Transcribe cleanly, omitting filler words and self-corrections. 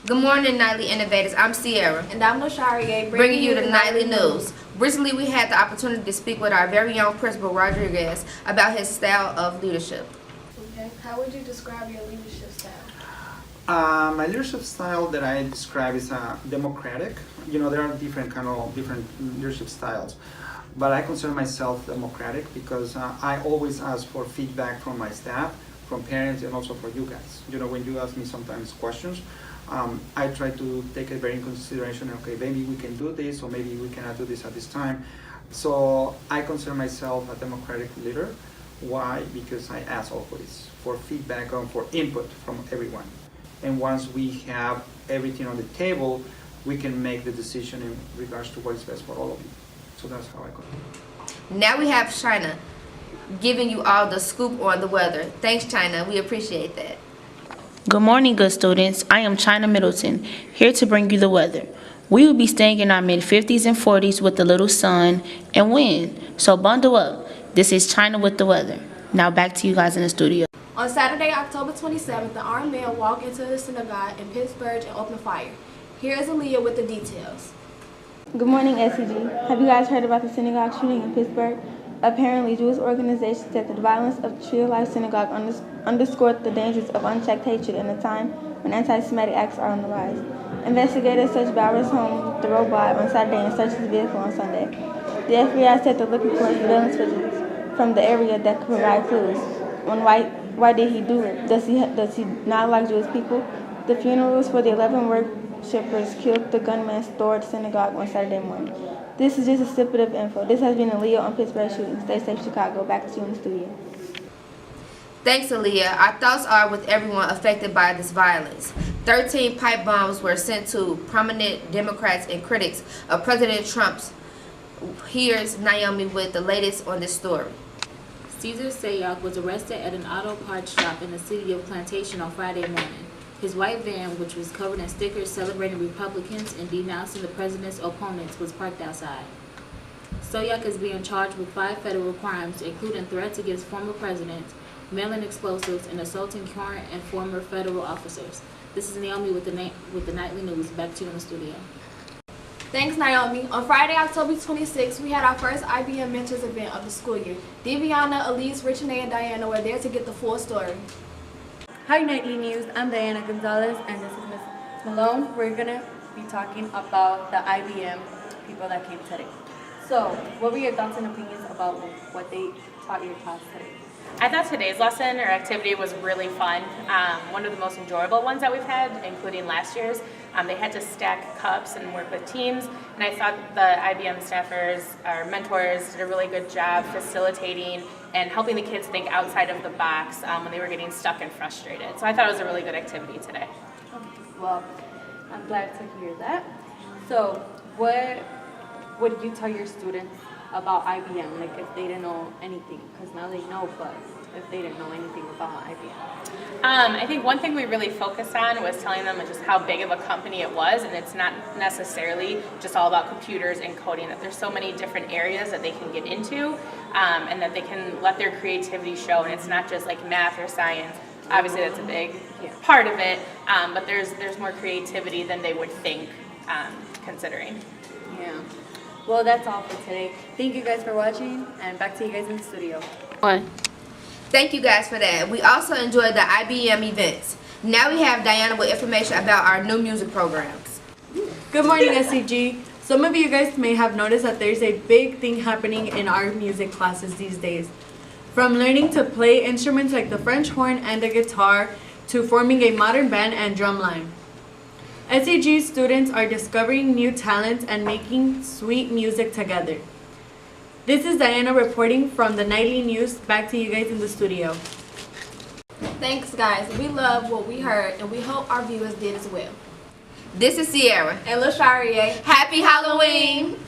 Good morning, Nightly Innovators. I'm Sierra. And I'm Lashari, bringing you the Nightly News. Recently, we had the opportunity to speak with our very young Principal Rodriguez about his style of leadership. Okay. How would you describe your leadership style? My leadership style that I describe is democratic. There are different leadership styles, but I consider myself democratic because I always ask for feedback from my staff, from parents, and also for you guys. When you ask me sometimes questions, I try to take it very in consideration. Okay, maybe we can do this, or maybe we cannot do this at this time. So I consider myself a democratic leader. Why? Because I ask always for feedback and for input from everyone. And once we have everything on the table, we can make the decision in regards to what is best for all of you. So that's how I go. Now we have China giving you all the scoop on the weather. Thanks, China. We appreciate that. Good morning, good students. I am China Middleton, here to bring you the weather. We will be staying in our mid-50s and 40s with a little sun and wind, so bundle up. This is China with the weather. Now back to you guys in the studio. On Saturday, October 27th, the armed man walked into the synagogue in Pittsburgh and opened fire. Here is Aaliyah with the details. Good morning, SCG. Have you guys heard about the synagogue shooting in Pittsburgh? Apparently, Jewish organizations said that the violence of the Tree of Life Synagogue underscored the dangers of unchecked hatred in a time when anti-Semitic acts are on the rise. Investigators searched Bowers' home, the robot, on Saturday and searched his vehicle on Sunday. The FBI said they're looking for surveillance footage from the area that could provide clues on why did he do it? Does he not like Jewish people? The funerals for the 11 worshippers killed the gunman stormed synagogue on Saturday morning. This is just a snippet of info. This has been Aaliyah on Pittsburgh Shooting. Stay safe, Chicago. Back to you in the studio. Thanks, Aaliyah. Our thoughts are with everyone affected by this violence. 13 pipe bombs were sent to prominent Democrats and critics of President Trump's. Here's Naomi with the latest on this story. Cesar Sayoc was arrested at an auto parts shop in the city of Plantation on Friday morning. His white van, which was covered in stickers celebrating Republicans and denouncing the president's opponents, was parked outside. Sayoc is being charged with 5 federal crimes, including threats against former presidents, mailing explosives, and assaulting current and former federal officers. This is Naomi with the Nightly News. Back to you in the studio. Thanks, Naomi. On Friday, October 26th, we had our first IBM Mentors event of the school year. Deviana, Elise, Richard, and Diana were there to get the full story. Hi, Nightly News. I'm Diana Gonzalez, and this is Ms. Malone. We're going to be talking about the IBM people that came today. So, what were your thoughts and opinions about what they taught your class today? I thought today's lesson or activity was really fun. One of the most enjoyable ones that we've had, including last year's. They had to stack cups and work with teams, and I thought the IBM staffers, our mentors, did a really good job facilitating and helping the kids think outside of the box when they were getting stuck and frustrated. So I thought it was a really good activity today. Okay. Well, I'm glad to hear that. So, what would you tell your students about IBM, like if they didn't know anything? Because now they know, but if they didn't know anything about IBM. I think one thing we really focused on was telling them just how big of a company it was, and it's not necessarily just all about computers and coding, that there's so many different areas that they can get into, and that they can let their creativity show, and it's not just like math or science. Obviously that's a big part of it, but there's more creativity than they would think, considering. Yeah. Well, that's all for today. Thank you guys for watching, and back to you guys in the studio. Thank you guys for that. We also enjoyed the IBM events. Now we have Diana with information about our new music programs. Good morning, SCG. Some of you guys may have noticed that there's a big thing happening in our music classes these days. From learning to play instruments like the French horn and the guitar to forming a modern band and drum line. SCG students are discovering new talents and making sweet music together. This is Diana reporting from the Nightly News. Back to you guys in the studio. Thanks, guys. We love what we heard, and we hope our viewers did as well. This is Sierra. And Lashari. Happy Halloween!